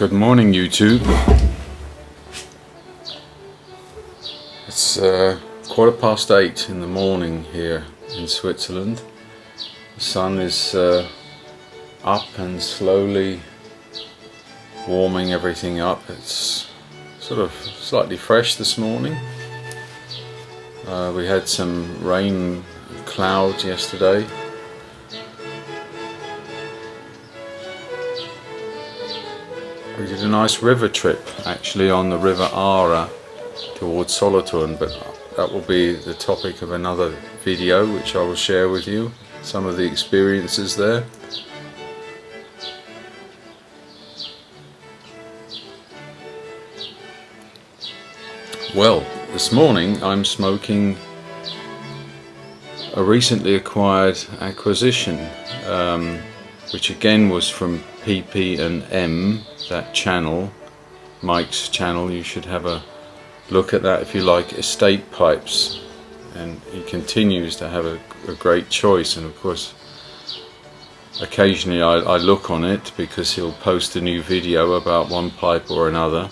Good morning, YouTube. It's 8:15 in the morning here in Switzerland. The sun is up and slowly warming everything up. It's sort of slightly fresh this morning. We had some rain and clouds yesterday. We did a nice river trip actually on the River Aare towards Solothurn, but that will be the topic of another video which I will share with you, some of the experiences there. Well, this morning I'm smoking a recently acquired acquisition, which again was from PP&M, that channel, Mike's channel. You should have a look at that if you like estate pipes, and he continues to have a great choice. And of course occasionally I look on it because he'll post a new video about one pipe or another.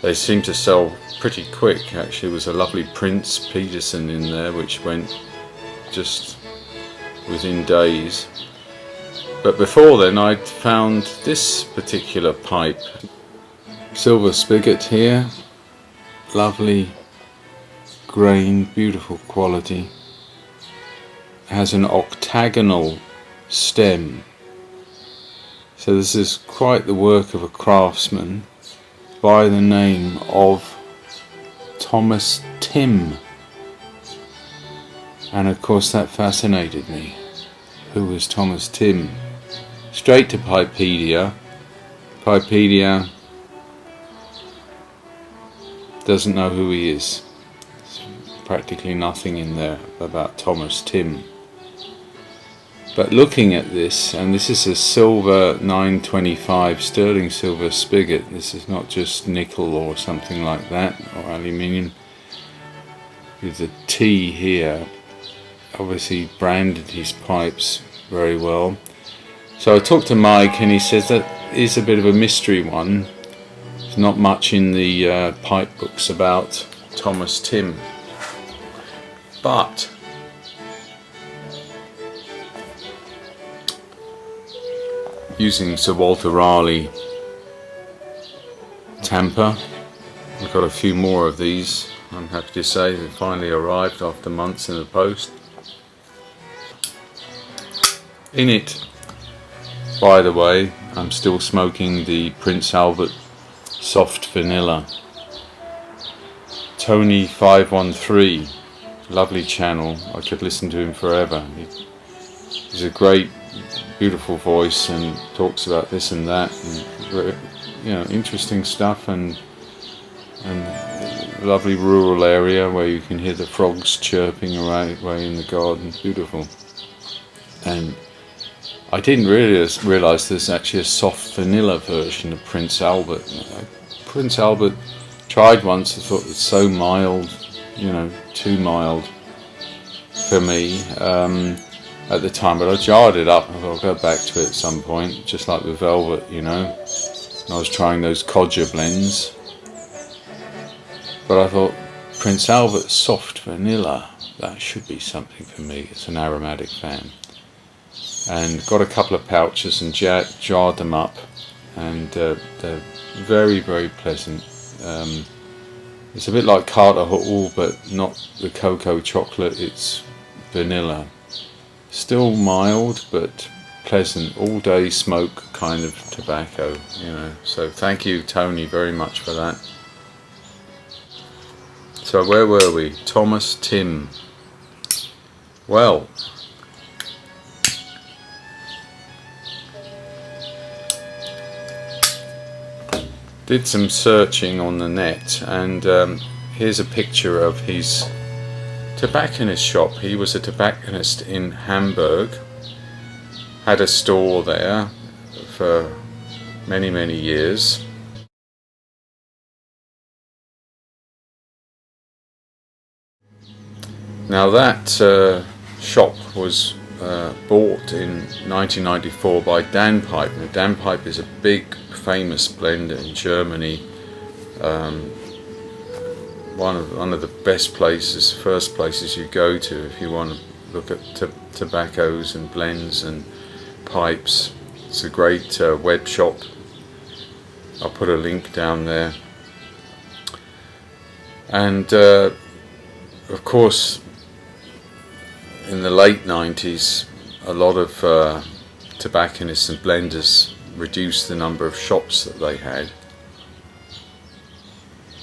They seem to sell pretty quick. Actually, there was a lovely Prince Peterson in there which went just within days. But before then I'd found this particular pipe. Silver spigot here, lovely grain, beautiful quality. It has an octagonal stem, so this is quite the work of a craftsman by the name of Thomas Timm. And of course that fascinated me. Who was Thomas Timm? Straight to Pipedia. Pipedia doesn't know who he is. There's practically nothing in there about Thomas Timm. But looking at this, and this is a silver 925 sterling silver spigot. This is not just nickel or something like that, or aluminium. With the T here, obviously branded his pipes very well. So I talked to Mike and he says that is a bit of a mystery one. There's not much in the pipe books about Thomas Timm, but using Sir Walter Raleigh tamper, we've got a few more of these. I'm happy to say they finally arrived after months in the post. In it, by the way, I'm still smoking the Prince Albert soft vanilla. Tony 513, lovely channel. I could listen to him forever. He's a great, beautiful voice and talks about this and that, and you know, interesting stuff, and lovely rural area where you can hear the frogs chirping away in the garden. Beautiful. And I didn't realise there's actually a soft vanilla version of Prince Albert. Prince Albert tried once. I thought it's so mild, you know, too mild for me at the time. But I jarred it up. I thought I'll go back to it at some point, just like with Velvet, you know. And I was trying those Codger blends. But I thought Prince Albert soft vanilla, that should be something for me as an aromatic fan. And got a couple of pouches and jarred them up, and they're very, very pleasant. It's a bit like Carter Hall, but not the cocoa chocolate, it's vanilla. Still mild, but pleasant, all day smoke kind of tobacco, you know. So thank you, Tony, very much for that. So where were we? Thomas Timm. Well, did some searching on the net, and here's a picture of his tobacconist shop. He was a tobacconist in Hamburg, had a store there for many, many years. Now that shop was bought in 1994 by Dan Pipe. Now, Dan Pipe is a big famous blender in Germany, one of the best places, first places you go to if you want to look at tobaccos and blends and pipes. It's a great web shop. I'll put a link down there. And of course, in the late 90s, a lot of tobacconists and blenders reduced the number of shops that they had.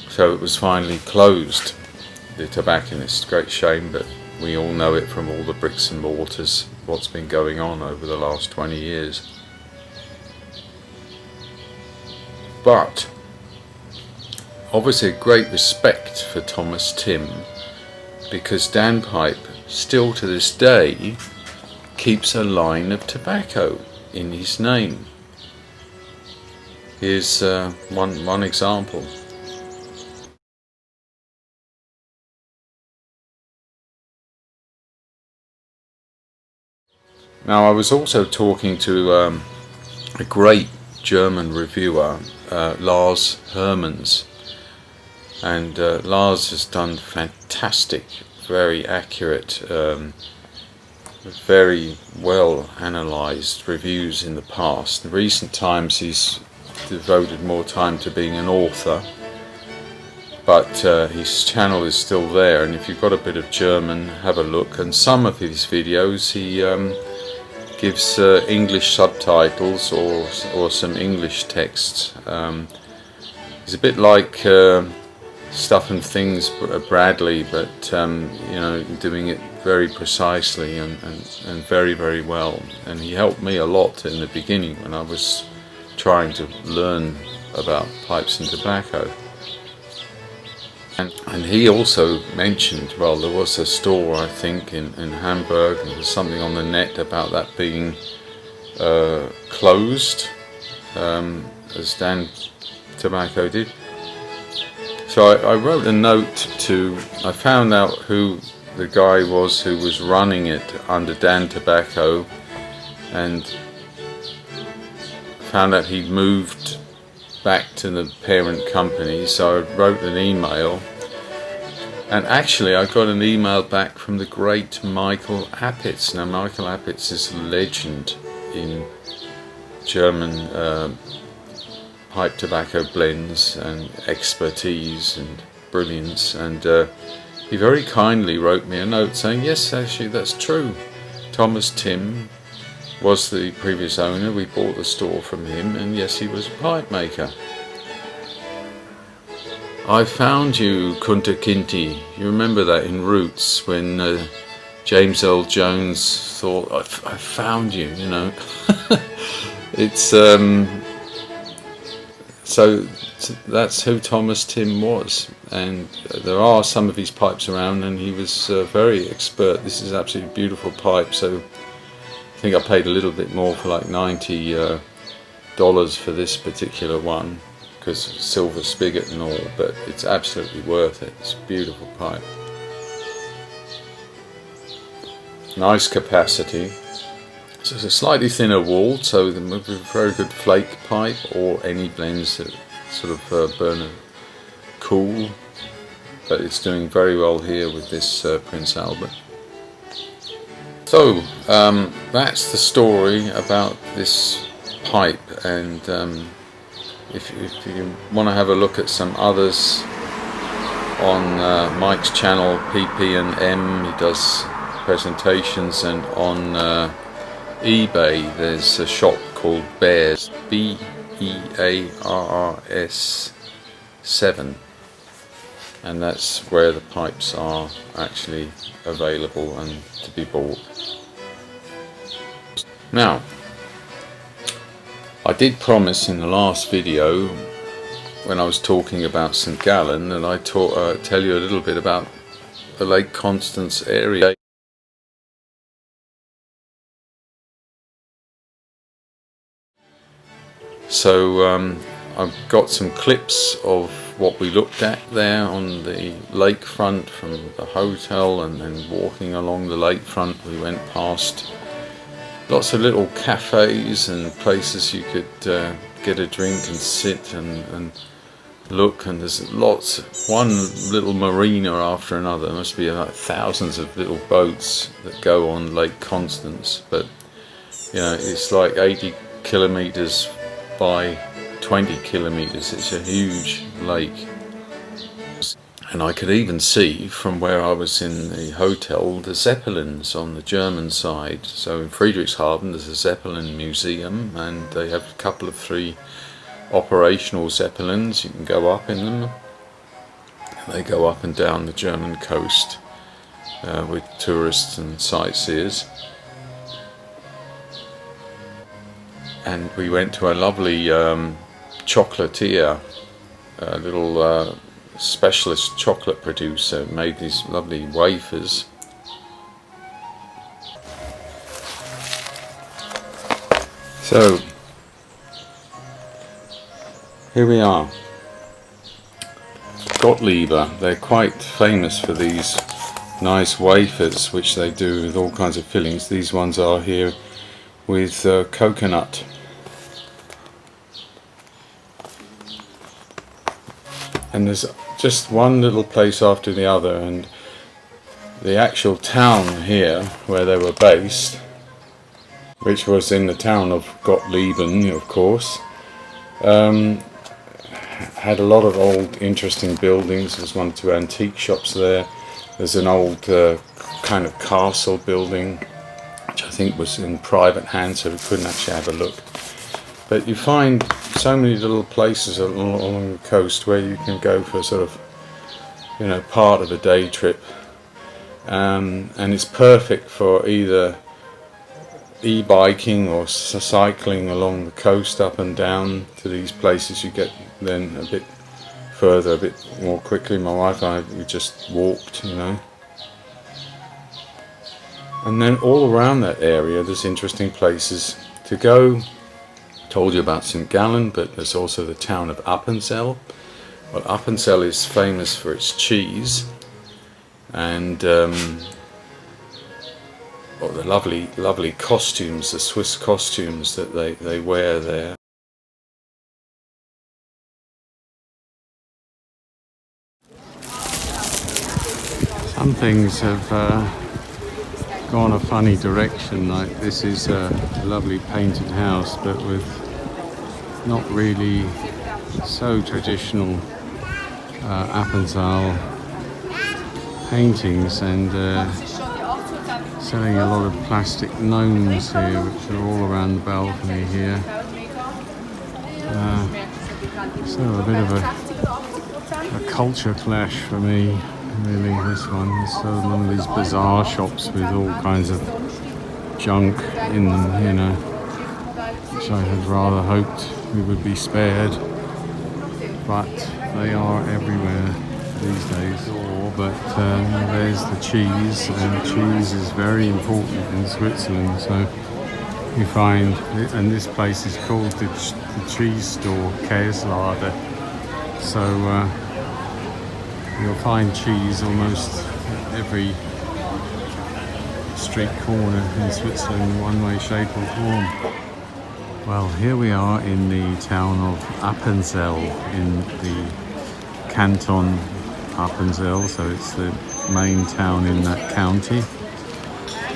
So it was finally closed, the tobacconist. Great shame, but we all know it from all the bricks and mortars, what's been going on over the last 20 years. But obviously great respect for Thomas Timm, because Dan Pipe still to this day keeps a line of tobacco in his name. Here's one example. Now, I was also talking to a great German reviewer, Lars Hermans, and Lars has done fantastic, very accurate, very well analysed reviews in the past. In recent times he's devoted more time to being an author, but his channel is still there, and if you've got a bit of German, have a look. And some of his videos he gives English subtitles or some English texts. He's a bit like Stuff and Things Bradley, but you know, doing it very precisely and very, very well. And he helped me a lot in the beginning when I was trying to learn about pipes and tobacco. And he also mentioned, well, there was a store, I think, in Hamburg, and there was something on the net about that being closed, as Dan Tobacco did. So I wrote a note I found out who the guy was who was running it under Dan Tobacco, and found out he'd moved back to the parent company, so I wrote an email, and actually I got an email back from the great Michael Appitz. Now, Michael Appitz is a legend in German pipe tobacco blends and expertise and brilliance, and he very kindly wrote me a note saying, yes, actually that's true, Thomas Timm was the previous owner, we bought the store from him, and yes, he was a pipe maker. I found you, Kunta Kinte. You remember that in Roots, when James Earl Jones thought, I found you, you know. It's so that's who Thomas Timm was, and there are some of his pipes around, and he was very expert. This is absolutely beautiful pipe, so I think I paid a little bit more, for like $90 for this particular one, because silver spigot and all, but it's absolutely worth it. It's a beautiful pipe. Nice capacity. So it's a slightly thinner wall, so the very good flake pipe, or any blends that sort of burn cool, but it's doing very well here with this Prince Albert. So that's the story about this pipe, and if you want to have a look at some others on Mike's channel, PP&M, he does presentations, and on eBay there's a shop called Bears, BEARRS 7, and that's where the pipes are actually available and to be bought. Now, I did promise in the last video, when I was talking about St. Gallen, that I'd tell you a little bit about the Lake Constance area. So I've got some clips of what we looked at there on the lakefront from the hotel, and then walking along the lakefront we went past Lots of little cafes and places you could get a drink and sit and look, and there's one little marina after another. There must be like thousands of little boats that go on Lake Constance, but you know, it's like 80 kilometers by 20 kilometers. It's a huge lake. And I could even see from where I was in the hotel the Zeppelins on the German side. So in Friedrichshafen there's a Zeppelin museum, and they have a couple of 3 operational Zeppelins. You can go up in them. They go up and down the German coast with tourists and sightseers. And we went to a lovely chocolatier, a little specialist chocolate producer, made these lovely wafers. So here we are, Gottlieben. They're quite famous for these nice wafers which they do with all kinds of fillings. These ones are here with coconut. And there's just one little place after the other, and the actual town here where they were based, which was in the town of Gottlieben, of course, had a lot of old interesting buildings. There's 1 or 2 antique shops there. There's an old kind of castle building, which I think was in private hands, so we couldn't actually have a look. But you find so many little places along the coast where you can go for sort of, you know, part of a day trip, and it's perfect for either e-biking or cycling along the coast up and down to these places. You get then a bit further, a bit more quickly. My wife and I, we just walked, you know. And then all around that area there's interesting places to go. Told you about St. Gallen, but there's also the town of Appenzell. Well, Appenzell is famous for its cheese, and the lovely costumes, the Swiss costumes that they wear there. Some things have gone a funny direction. Like this is a lovely painted house, but with not really so traditional Appenzell paintings, and selling a lot of plastic gnomes here, which are all around the balcony here. So a bit of a culture clash for me, really, this one. It's one of these bizarre shops with all kinds of junk in them, you know, which I had rather hoped we would be spared, but they are everywhere these days. But there's the cheese, and cheese is very important in Switzerland, so you find, and this place is called the cheese store, Käselade, so you'll find cheese almost at every street corner in Switzerland in one way, shape or form. Well, here we are in the town of Appenzell, in the canton Appenzell, so it's the main town in that county.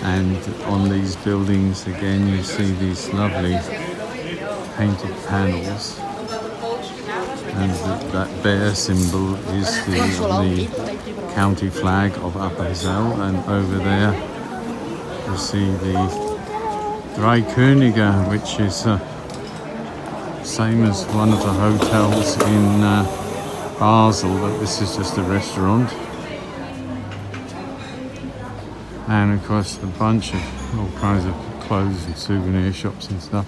And on these buildings again you see these lovely painted panels, and that bear symbol is the county flag of Appenzell, and over there you see the Drei Könige, which is same as one of the hotels in Basel, but this is just a restaurant. And of course a bunch of all kinds of clothes and souvenir shops and stuff.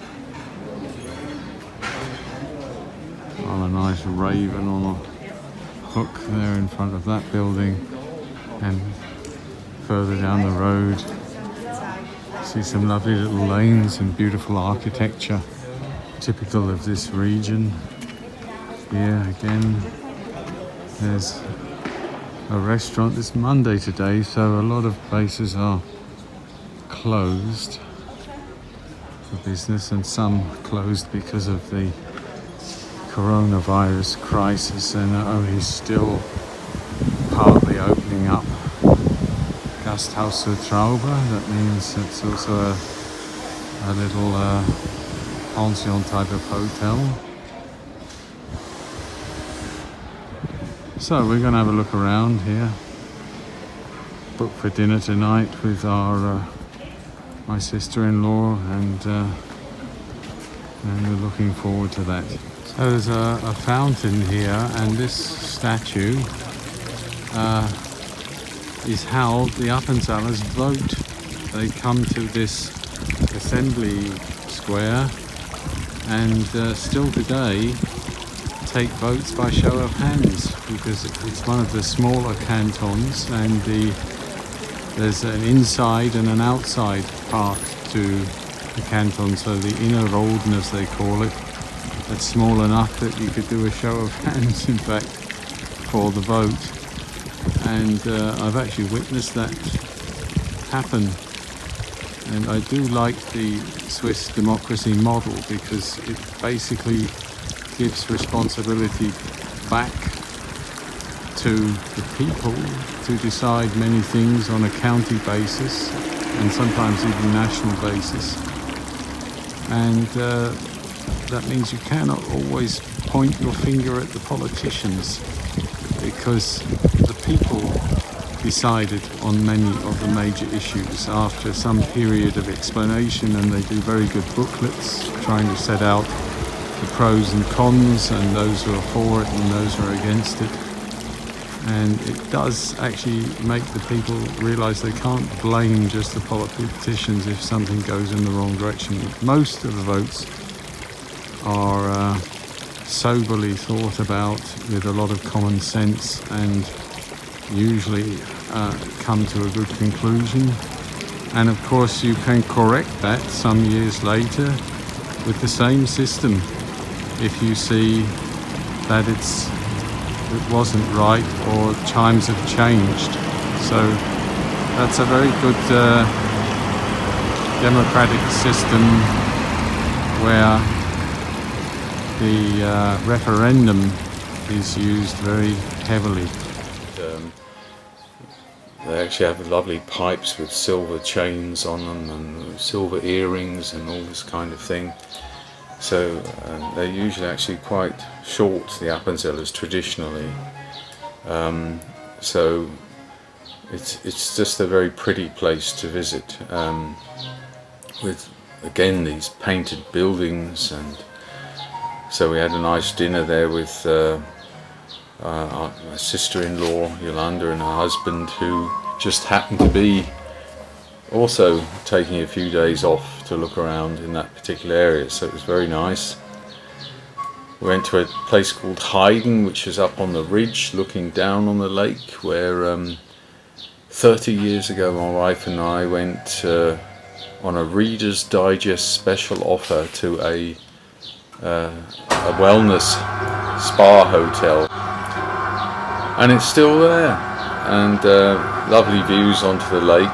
Oh, a nice raven on a hook there in front of that building, and further down the road see some lovely little lanes and beautiful architecture typical of this region. Here again there's a restaurant. It's Monday today, so a lot of places are closed. for business, and some closed because of the coronavirus crisis and are only still partly opening up. Gasthaus zur Traube, that means it's also a little pension type of hotel. So we're going to have a look around here. Booked for dinner tonight with our my sister-in-law, and we're looking forward to that. So there's a fountain here, and this statue is how the Appenzellers vote. They come to this assembly square and still today take votes by show of hands, because it's one of the smaller cantons, and there's an inside and an outside part to the canton, so the inner Roden, as they call it, that's small enough that you could do a show of hands, in fact, for the vote. And I've actually witnessed that happen. And I do like the Swiss democracy model, because it basically gives responsibility back to the people to decide many things on a county basis and sometimes even national basis. And that means you cannot always point your finger at the politicians, because the people decided on many of the major issues after some period of explanation, and they do very good booklets trying to set out the pros and cons, and those who are for it and those who are against it. And it does actually make the people realise they can't blame just the politicians if something goes in the wrong direction. Most of the votes are soberly thought about with a lot of common sense, and usually come to a good conclusion. And of course you can correct that some years later with the same system if you see that it wasn't right or times have changed. So that's a very good democratic system where the referendum is used very heavily. They actually have lovely pipes with silver chains on them and silver earrings and all this kind of thing. So they're usually actually quite short, the Appenzellers, traditionally. So it's just a very pretty place to visit, with again these painted buildings. And so we had a nice dinner there with my sister-in-law Yolanda and her husband, who just happened to be also taking a few days off to look around in that particular area, so it was very nice. We went to a place called Heiden, which is up on the ridge looking down on the lake, where 30 years ago my wife and I went on a Reader's Digest special offer to a wellness spa hotel, and it's still there, and lovely views onto the lake.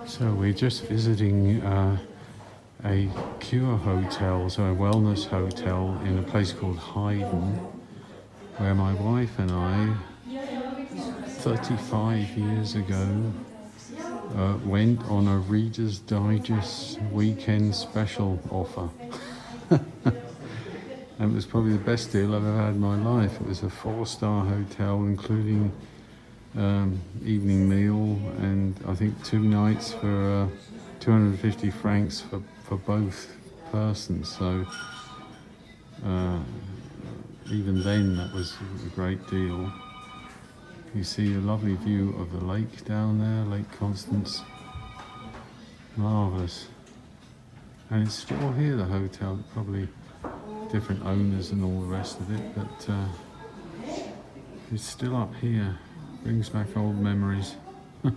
So we're just visiting a cure hotel, so a wellness hotel in a place called Heiden, where my wife and I 35 years ago went on a Reader's Digest weekend special offer. And it was probably the best deal I've ever had in my life. It was a 4-star hotel, including evening meal, and I think 2 nights for 250 francs for both persons. So even then that was a great deal. You see a lovely view of the lake down there, Lake Constance. Marvellous. And it's still here, the hotel, probably different owners and all the rest of it, but it's still up here. Brings back old memories. I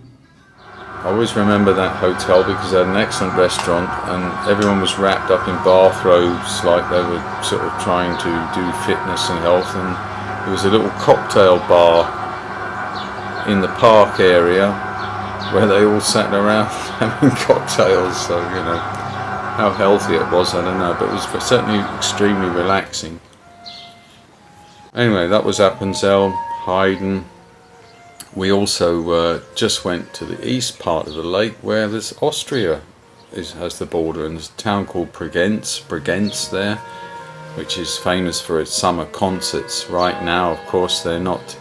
always remember that hotel because they had an excellent restaurant, and everyone was wrapped up in bathrobes like they were sort of trying to do fitness and health, and there was a little cocktail bar in the park area where they all sat around having cocktails, so you know, how healthy it was, I don't know, but it was certainly extremely relaxing. Anyway, that was Appenzell, Heiden. We also just went to the east part of the lake where there's Austria has the border, and there's a town called Bregenz there, which is famous for its summer concerts. Right now, of course, they're not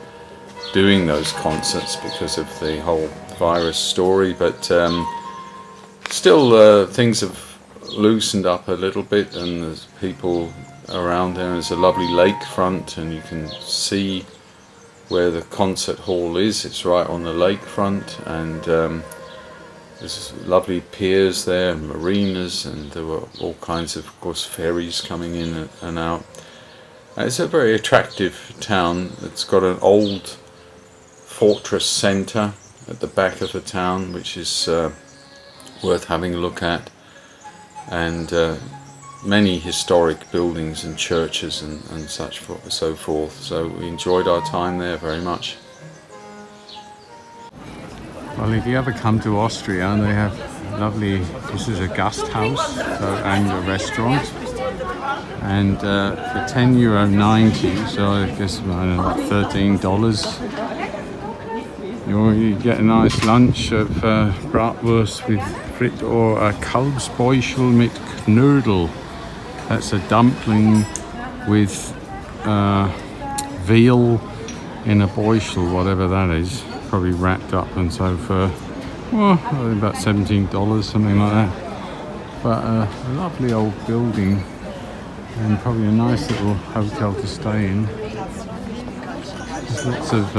doing those concerts because of the whole virus story, but still things have loosened up a little bit, and there's people around there. There's a lovely lakefront, and you can see where the concert hall is. It's right on the lakefront, and there's lovely piers there, marinas, and there were all kinds of course, ferries coming in and out. And it's a very attractive town. It's got an old fortress centre at the back of the town, which is worth having a look at, and many historic buildings and churches and so forth. So we enjoyed our time there very much. Well, if you ever come to Austria, they have lovely, this is a Gasthaus and a restaurant, and for €10.90, so I guess I don't know, $13, you get a nice lunch of bratwurst with frit or a Kalbsbäuchel mit Knödel. That's a dumpling with veal in a Bäuchel, whatever that is, probably wrapped up, and so for well, about $17, something like that. But a lovely old building, and probably a nice little hotel to stay in. There's lots of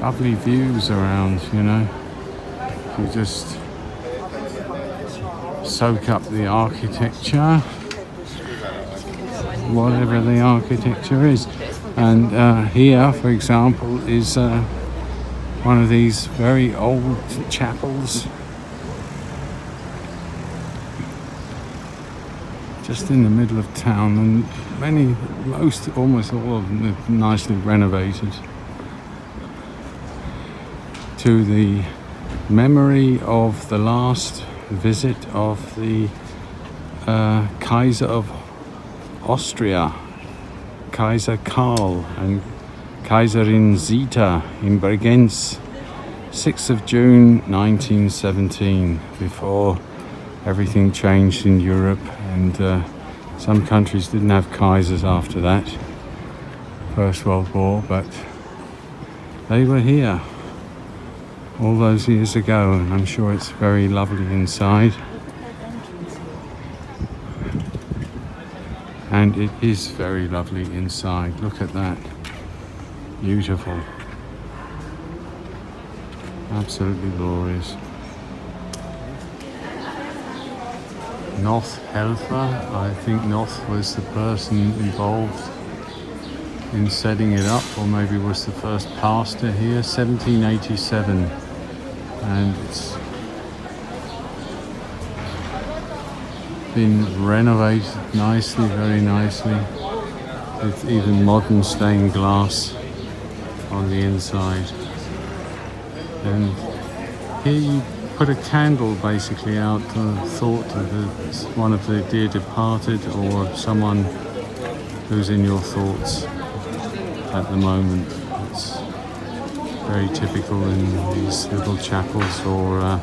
lovely views around, you know. You just soak up the architecture, whatever the architecture is. And here, for example, is one of these very old chapels, just in the middle of town, and almost all of them are nicely renovated to the memory of the last visit of the Kaiser of Austria, Kaiser Karl and Kaiserin Zita in Bregenz, 6th of June 1917, before everything changed in Europe, and some countries didn't have Kaisers after that, First World War, but they were here all those years ago, and I'm sure it's very lovely inside. And it is very lovely inside. Look at that. Beautiful. Absolutely glorious. Noth Helfer, I think Noth was the person involved in setting it up, or maybe was the first pastor here, 1787. And it's been renovated nicely, very nicely, with even modern stained glass on the inside. And here you put a candle basically out, thought of one of the dear departed, or someone who's in your thoughts at the moment. It's very typical in these little chapels, or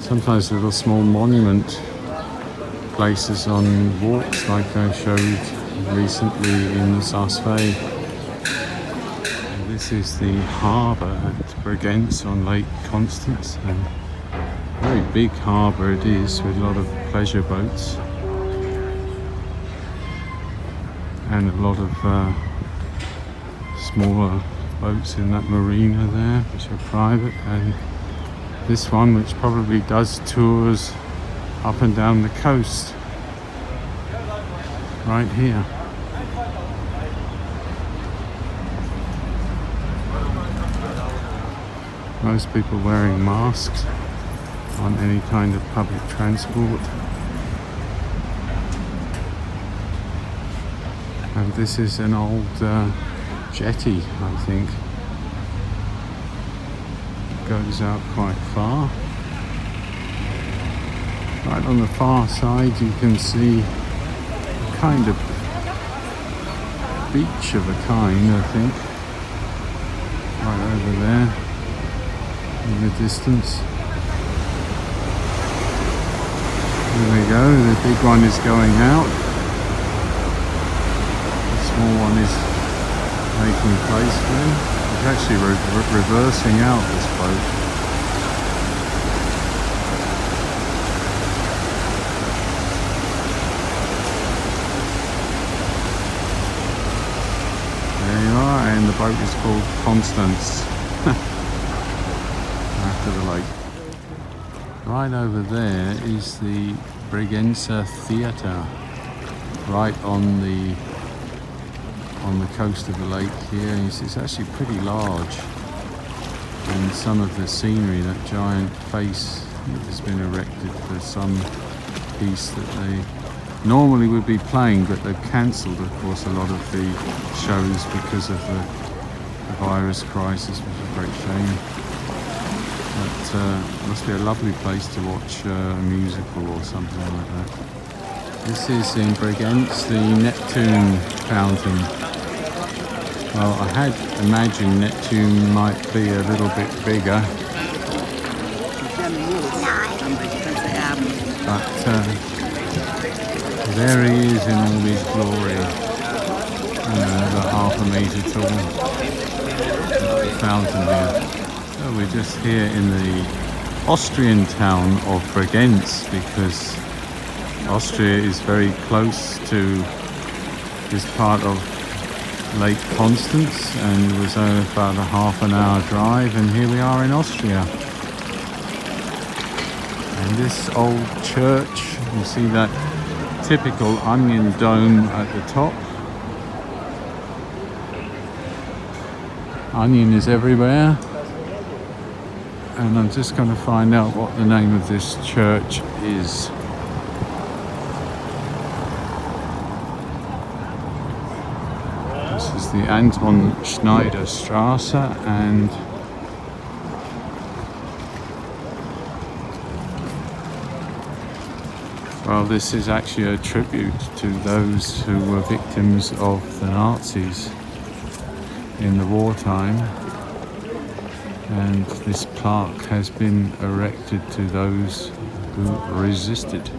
sometimes little small monument places on walks, like I showed recently in Saasvee. This is the harbour at Bregenz on Lake Constance, and a very big harbour it is, with a lot of pleasure boats and a lot of smaller boats in that marina there, which are private, and this one, which probably does tours up and down the coast right here. Most people wearing masks on any kind of public transport. And this is an old jetty, I think. Goes out quite far. Right on the far side you can see a kind of beach of a kind, I think. Right over there in the distance. There we go, the big one is going out. The small one is making place for him. It's actually reversing out, this boat. There you are, and the boat is called Constance. After the lake. Right over there is the Bregenz Theatre, right on the coast of the lake here. It's actually pretty large, and some of the scenery, that giant face that has been erected for some piece that they normally would be playing, but they've cancelled, of course, a lot of the shows because of the virus crisis, which is a great shame. But it must be a lovely place to watch a musical or something like that. This is in Bregenz, the Neptune fountain. Well, I had imagined Neptune might be a little bit bigger. But there he is in all his glory. About half a metre tall. The fountain here. So we're just here in the Austrian town of Bregenz, because Austria is very close to this part of Lake Constance, and it was about a half an hour drive, and here we are in Austria. And this old church, you see that typical onion dome at the top. Onion is everywhere. And I'm just going to find out what the name of this church is. This is the Anton Schneiderstrasser, and well, this is actually a tribute to those who were victims of the Nazis in the wartime. And this plaque has been erected to those who resisted,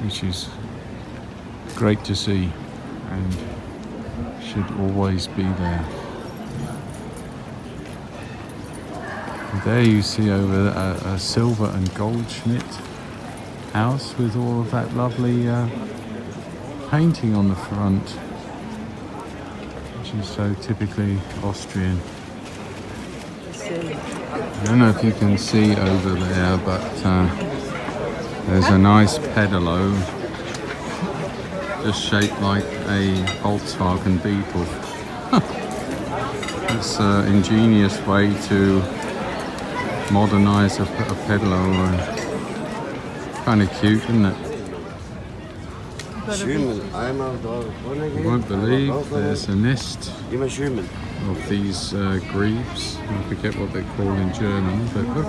which is great to see and should always be there. And there you see over a silver and goldschmidt house with all of that lovely painting on the front, which is so typically Austrian. I don't know if you can see over there, but there's a nice pedalo, just shaped like a Volkswagen Beetle. That's an ingenious way to modernise a pedalo. Kind of cute, isn't it? You won't believe there's a nest of these grebes. I forget what they're called in German, but look,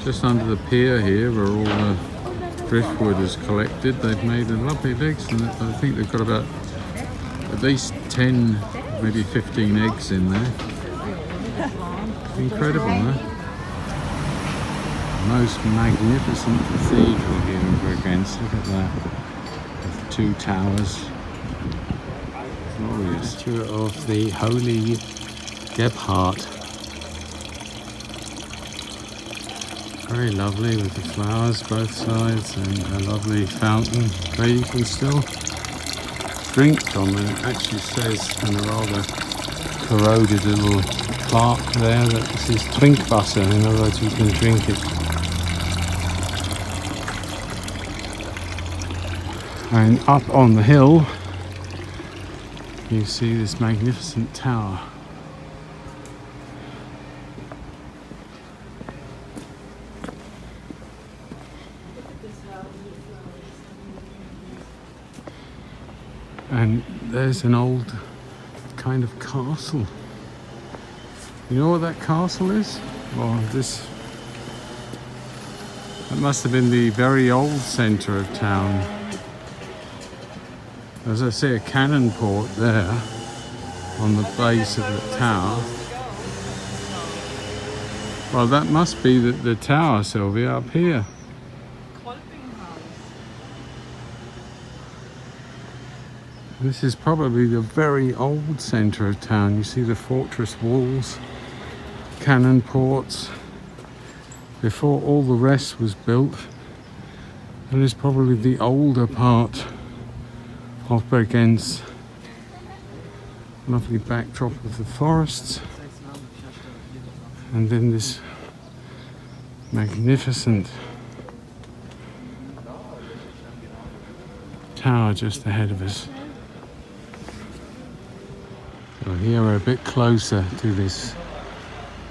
just under the pier here where all the driftwood is collected, they've made a lovely eggs, and I think they've got about at least 10, maybe 15 eggs in there. Incredible, huh? Most magnificent cathedral here in Bregenz. Look at that. Two towers. Glorious. Picture of the Holy Gebhard. Very lovely with the flowers both sides, and a lovely fountain where you can still drink from. And it actually says in a rather corroded little plaque there that this is Trinkwasser. In other words, you can drink it. And up on the hill you see this magnificent tower. And there's an old kind of castle. You know what that castle is? Well, this That must have been the very old centre of town. As I see a cannon port there on the base of the tower. Well, that must be the tower, Sylvia, up here. This is probably the very old centre of town. You see the fortress walls, cannon ports. Before all the rest was built, that is probably the older part of Bergenz. Lovely backdrop of the forests, and then this magnificent tower just ahead of us. So here we're a bit closer to this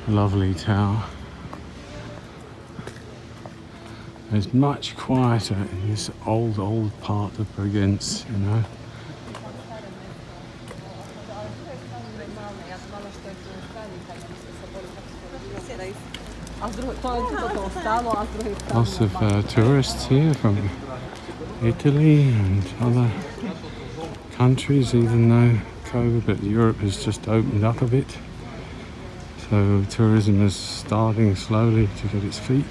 lovely tower. It's much quieter in this old part of Bregenz, you know. Lots of tourists here from Italy and other countries, even though COVID, but Europe has just opened up a bit. So tourism is starting slowly to get its feet.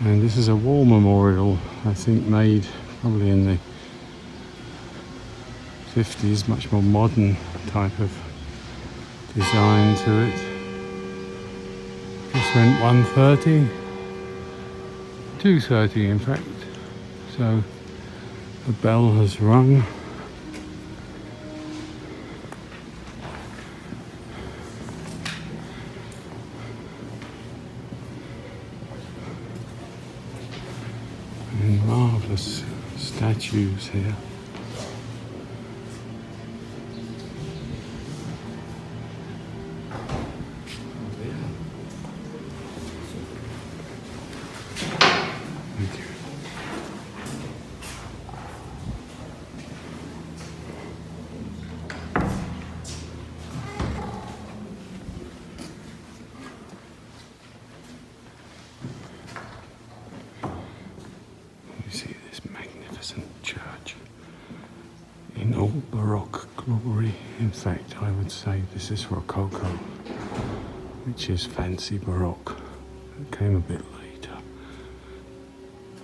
And this is a war memorial, I think, made probably in the 50s, much more modern type of design to it. This went 1:30, 2:30 in fact, so the bell has rung. And marvellous statues here. Church in old Baroque glory. In fact, I would say this is Rococo, which is fancy Baroque. It came a bit later,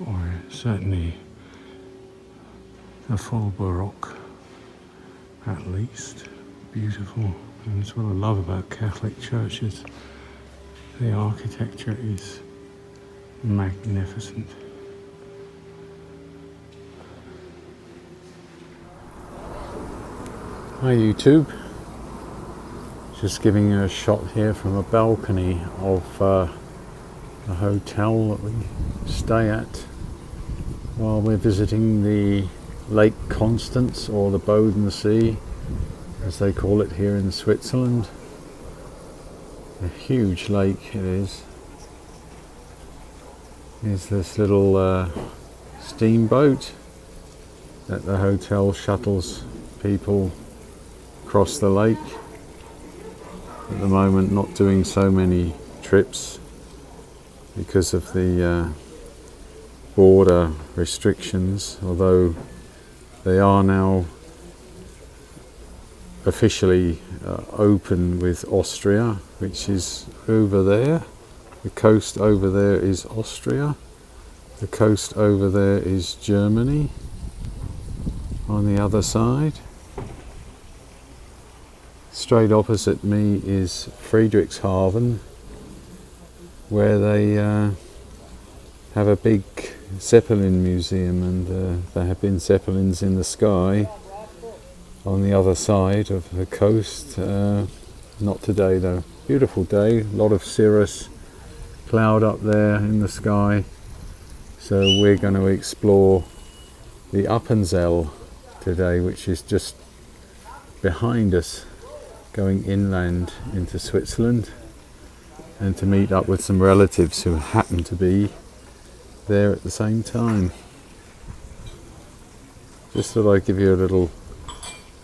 or certainly a full Baroque at least. Beautiful, and that's what I love about Catholic churches. The architecture is magnificent. Hi YouTube, just giving you a shot here from a balcony of the hotel that we stay at while we're visiting the Lake Constance, or the Bodensee as they call it here in Switzerland. A huge lake it is. Here's this little steamboat that the hotel shuttles people across the lake. At the moment not doing so many trips because of the border restrictions, although they are now officially open with Austria, which is over there. The coast over there is Austria. The coast over there is Germany on the other side. Straight opposite me is Friedrichshafen, where they have a big Zeppelin museum, and there have been Zeppelins in the sky on the other side of the coast. Not today though. Beautiful day, a lot of cirrus cloud up there in the sky. So we're going to explore the Appenzell today, which is just behind us, going inland into Switzerland, and to meet up with some relatives who happen to be there at the same time. Just thought I'd give you a little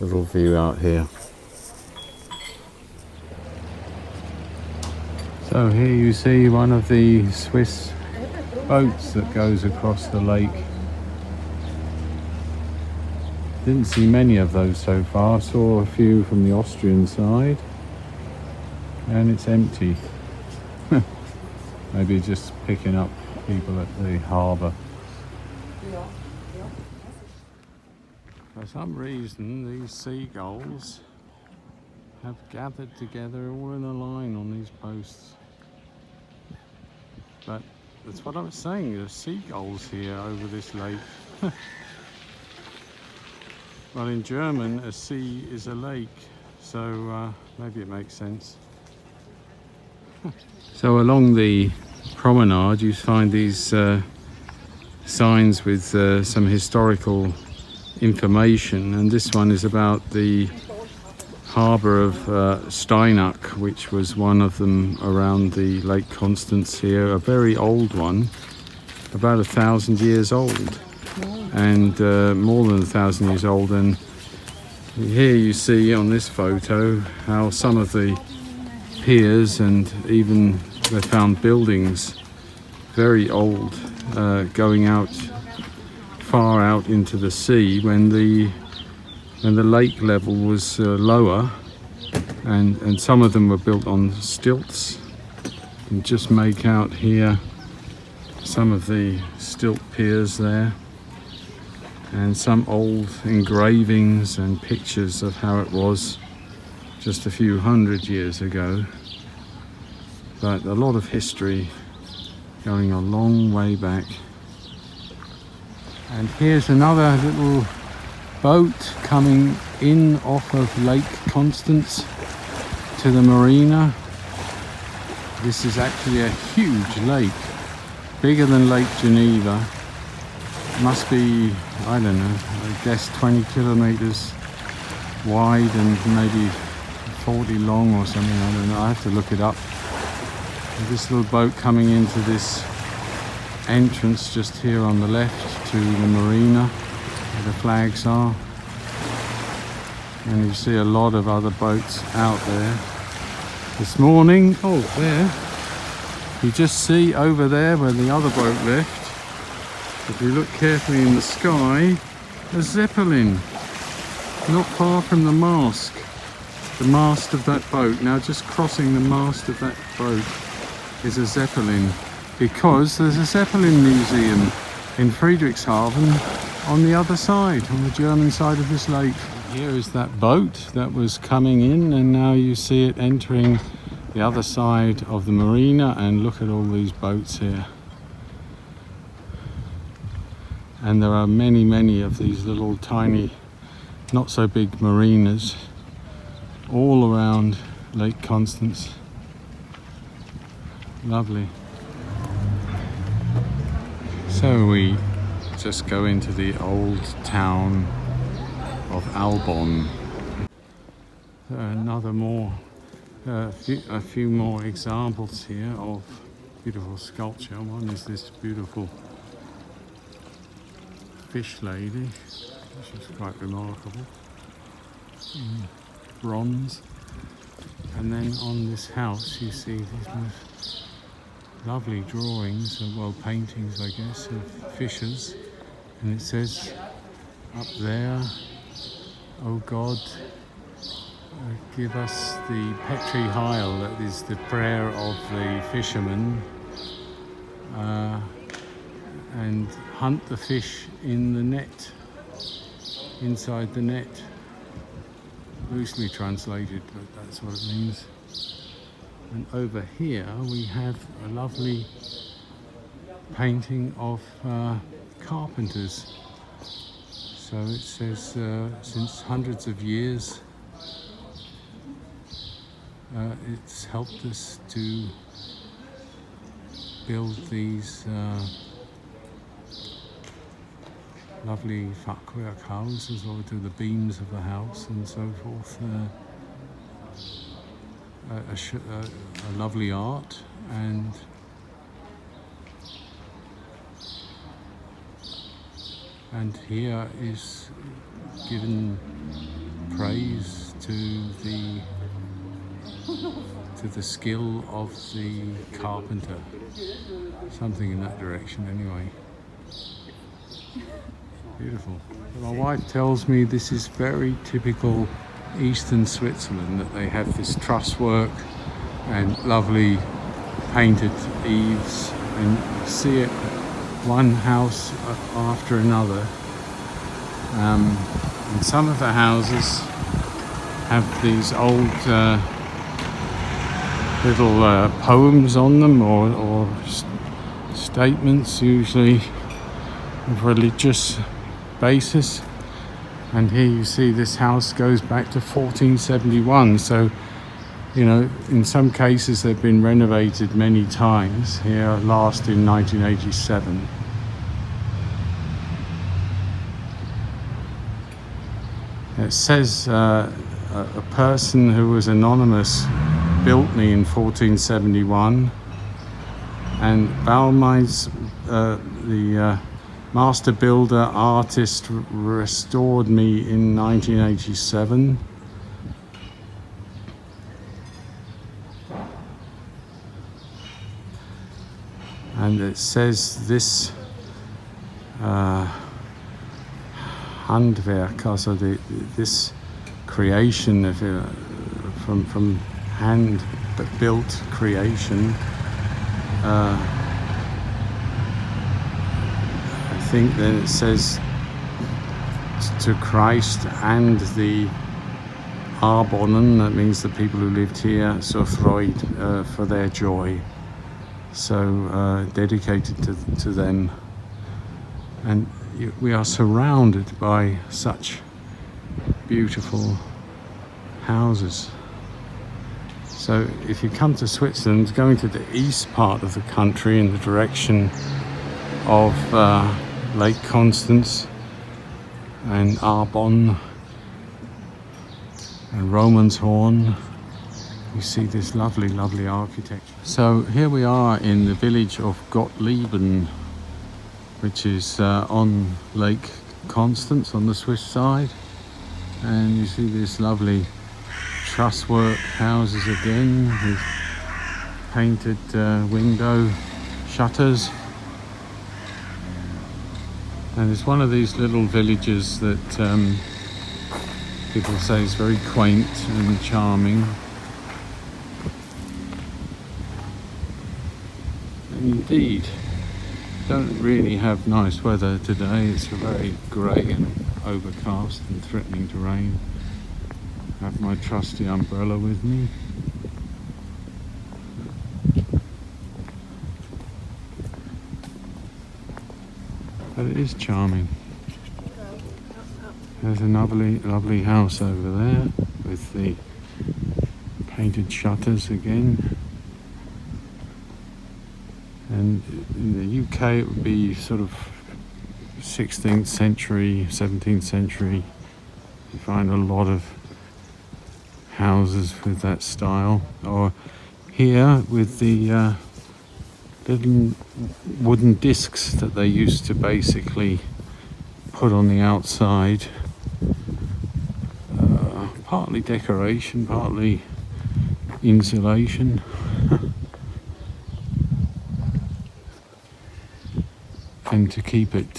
view out here. So So here you see one of the Swiss boats that goes across the lake. Didn't see many of those so far. Saw a few from the Austrian side, and it's empty. Maybe just picking up people at the harbour. For some reason these seagulls have gathered together all in a line on these posts. But that's what I was saying, there's seagulls here over this lake. Well, in German a sea is a lake, so maybe it makes sense. So along the promenade you find these signs with some historical information, and this one is about the harbour of Steinach, which was one of them around the Lake Constance here, a very old one, about 1,000 years old, and more than 1,000 years old. And here you see on this photo how some of the piers, and even they found buildings very old, going out far out into the sea when the lake level was lower, and some of them were built on stilts. You just make out here some of the stilt piers there, and some old engravings and pictures of how it was just a few hundred years ago. But a lot of history going a long way back. And here's another little boat coming in off of Lake Constance to the marina. This is actually a huge lake, bigger than Lake Geneva. Must be, I don't know, I guess 20 kilometers wide and maybe 40 long or something, I don't know, I have to look it up. This little boat coming into this entrance just here on the left to the marina where the flags are, and you see a lot of other boats out there this morning. Oh, there you just see over there where the other boat left, if you look carefully in the sky, a zeppelin not far from the mast of that boat. Now just crossing the mast of that boat is a zeppelin, because there's a Zeppelin museum in Friedrichshafen on the other side, on the German side of this lake. Here is that boat that was coming in, and now you see it entering the other side of the marina, and look at all these boats here. And there are many, many of these little tiny, not so big marinas all around Lake Constance. Lovely. So we just go into the old town of Albon. A few more examples here of beautiful sculpture. One is this beautiful fish lady, which is quite remarkable, in bronze. And then on this house you see these most lovely drawings, well, paintings I guess, of fishers, and it says up there, "Oh God, give us the Petri Heil," that is the prayer of the fishermen, and hunt the fish in the net, inside the net. Loosely translated, but that's what it means. And over here we have a lovely painting of carpenters. So it says since hundreds of years it's helped us to build these lovely Fachwerk houses, or do the beams of the house and so forth. A lovely art, and here is given praise to the to the skill of the carpenter. Something in that direction anyway. Beautiful. My wife tells me this is very typical Eastern Switzerland, that they have this truss work and lovely painted eaves, and you see it one house after another. And some of the houses have these old little poems on them, or statements, usually of religious basis. And here you see this house goes back to 1471, so you know, in some cases they've been renovated many times. Here last in 1987. It says a person who was anonymous built me in 1471, and Baumeis, the master builder artist, restored me in 1987. And it says this Handwerk, also this creation of from hand but built creation. I think then it says to Christ and the Arbonnen, that means the people who lived here, so Freud, for their joy. So dedicated to them. And we are surrounded by such beautiful houses. So if you come to Switzerland, going to the east part of the country in the direction of Lake Constance and Arbonne and Romanshorn, you see this lovely, lovely architecture. So here we are in the village of Gottlieben, which is on Lake Constance on the Swiss side. And you see this lovely truss work houses again with painted window shutters. And it's one of these little villages that people say is very quaint and charming. And indeed, don't really have nice weather today. It's very grey and overcast and threatening to rain. I have my trusty umbrella with me. But it is charming. There's a lovely house over there with the painted shutters again. And in the UK it would be sort of 16th century, 17th century. You find a lot of houses with that style. Or here with the little wooden discs that they used to basically put on the outside. Partly decoration, partly insulation. And to keep it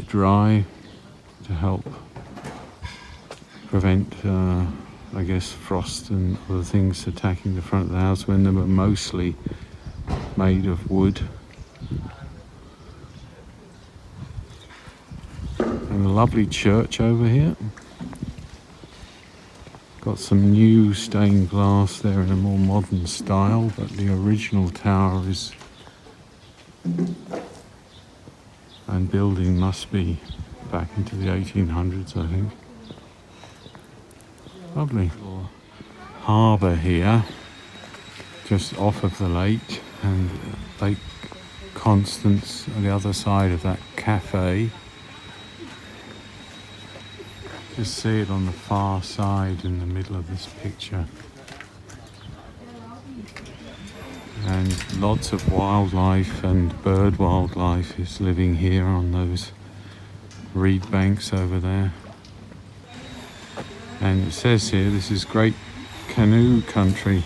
dry, to help prevent I guess frost and other things attacking the front of the house when they were mostly made of wood. And a lovely church over here. Got some new stained glass there in a more modern style, but the original tower is and building must be back into the 1800s, I think. Lovely little harbour here, just off of the lake, and Lake Constance on the other side of that cafe. Just see it on the far side in the middle of this picture. And lots of wildlife and bird wildlife is living here on those reed banks over there. And it says here this is great canoe country.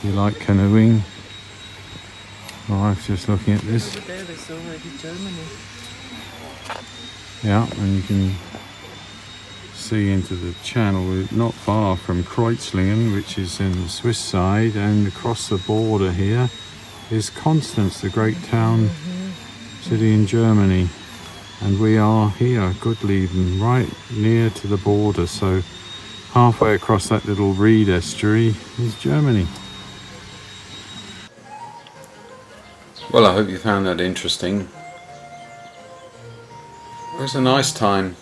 You like canoeing? My wife's just looking at this. Over there is already Germany. Yeah, and you can see into the channel. We're not far from Kreuzlingen, which is in the Swiss side, and across the border here is Constance, the great town city in Germany. And we are here, Gottlieben, right near to the border, so halfway across that little reed estuary is Germany. Well, I hope you found that interesting. It was a nice time,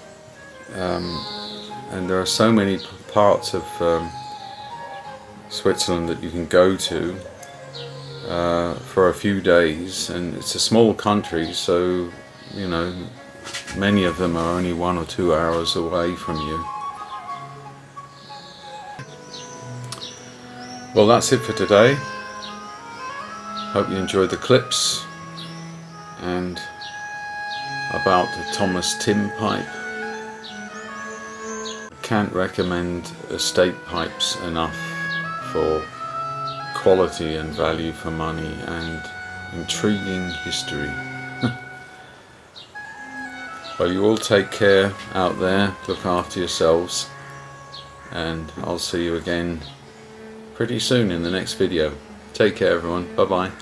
and there are so many parts of Switzerland that you can go to for a few days, and it's a small country, so you know many of them are only 1 or 2 hours away from you. Well, that's it for today. Hope you enjoyed the clips and about the Thomas Timm pipe. Can't recommend estate pipes enough for quality and value for money and intriguing history. Well, you all take care out there, look after yourselves, and I'll see you again pretty soon in the next video. Take care everyone, bye bye.